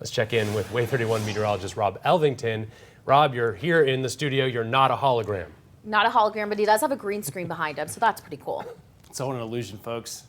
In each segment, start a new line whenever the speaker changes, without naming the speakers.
Let's check in with Way 31 meteorologist Rob Elvington. Rob, you're here in the studio. You're not a hologram.
Not a hologram, but he does have a green screen behind him, so that's pretty cool.
It's all an illusion, folks.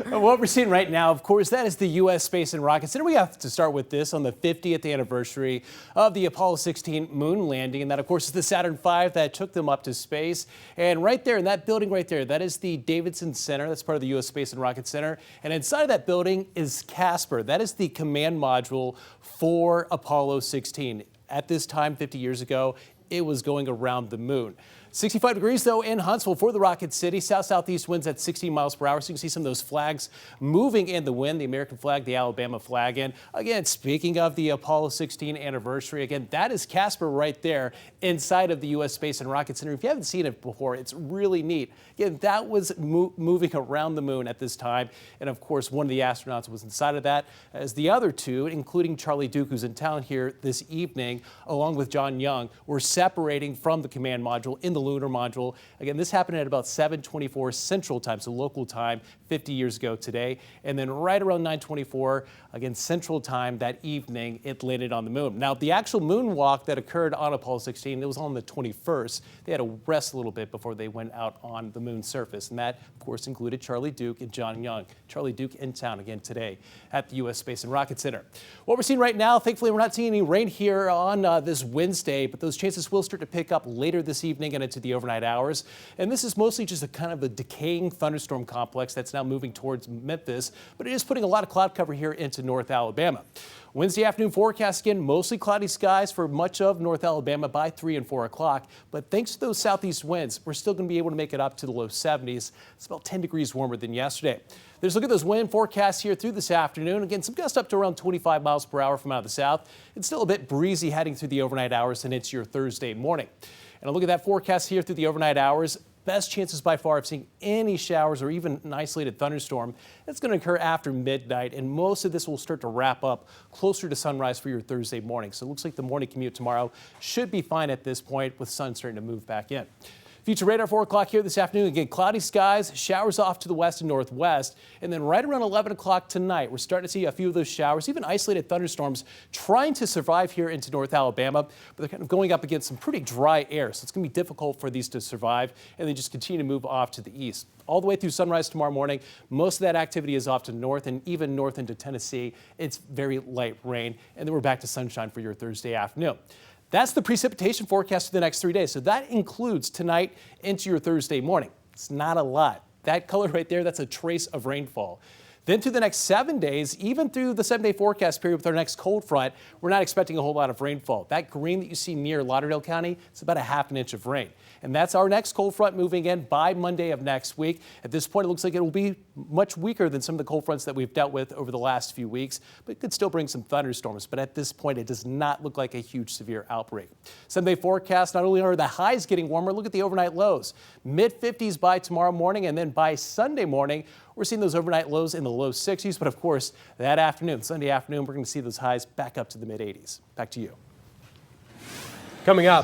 What we're seeing right now, of course, that is the U.S. Space and Rocket Center. We have to start with this on the 50th anniversary of the Apollo 16 moon landing. And that, of course, is the Saturn V that took them up to space. And right there in that building right there, that is the Davidson Center. That's part of the U.S. Space and Rocket Center. And inside of that building is Casper. That is the command module for Apollo 16. At this time, 50 years ago, it was going around the moon. 65 degrees, though, in Huntsville for the Rocket City. South-southeast winds at 16 miles per hour. So you can see some of those flags moving in the wind, the American flag, the Alabama flag. And again, speaking of the Apollo 16 anniversary, again, that is Casper right there inside of the U.S. Space and Rocket Center. If you haven't seen it before, it's really neat. Again, that was moving around the moon at this time. And of course, one of the astronauts was inside of that, as the other two, including Charlie Duke, who's in town here this evening, along with John Young, were separating from the command module in the lunar module. Again, this happened at about 7:24 Central Time, so local time, 50 years ago today. And then right around 9:24, again, Central Time that evening, it landed on the moon. Now, the actual moonwalk that occurred on Apollo 16, it was on the 21st. They had to rest a little bit before they went out on the moon's surface. And that, of course, included Charlie Duke and John Young. Charlie Duke in town again today at the U.S. Space and Rocket Center. What we're seeing right now, thankfully, we're not seeing any rain here on this Wednesday, but those chances will start to pick up later this evening and into the overnight hours. And this is mostly just a kind of a decaying thunderstorm complex that's now moving towards Memphis, but it is putting a lot of cloud cover here into North Alabama. Wednesday afternoon forecast again, mostly cloudy skies for much of North Alabama by 3 and 4 o'clock. But thanks to those southeast winds, we're still going to be able to make it up to the low 70s. It's about 10 degrees warmer than yesterday. There's a look at those wind forecasts here through this afternoon. Again, some gusts up to around 25 miles per hour from out of the south. It's still a bit breezy heading through the overnight hours and into your Thursday morning. And a look at that forecast here through the overnight hours. Best chances by far of seeing any showers or even an isolated thunderstorm. It's going to occur after midnight, and most of this will start to wrap up closer to sunrise for your Thursday morning. So it looks like the morning commute tomorrow should be fine at this point, with sun starting to move back in. Future radar 4 o'clock here this afternoon. Again, cloudy skies, showers off to the west and northwest. And then right around 11 o'clock tonight, we're starting to see a few of those showers, even isolated thunderstorms, trying to survive here into North Alabama. But they're kind of going up against some pretty dry air. So it's going to be difficult for these to survive. And they just continue to move off to the east. All the way through sunrise tomorrow morning, most of that activity is off to north and even north into Tennessee. It's very light rain. And then we're back to sunshine for your Thursday afternoon. That's the precipitation forecast for the next 3 days. So that includes tonight into your Thursday morning. It's not a lot. That color right there, that's a trace of rainfall. Then through the next 7 days, even through the 7-day forecast period with our next cold front, we're not expecting a whole lot of rainfall. That green that you see near Lauderdale County, it's about a ½ inch of rain. And that's our next cold front moving in by Monday of next week. At this point, it looks like it will be much weaker than some of the cold fronts that we've dealt with over the last few weeks, but it could still bring some thunderstorms. But at this point, it does not look like a huge severe outbreak. 7-day forecast, not only are the highs getting warmer, look at the overnight lows. Mid-50s by tomorrow morning, and then by Sunday morning, we're seeing those overnight lows in the low 60s. But of course, that afternoon, Sunday afternoon, we're going to see those highs back up to the mid-80s. Back to you.
Coming up.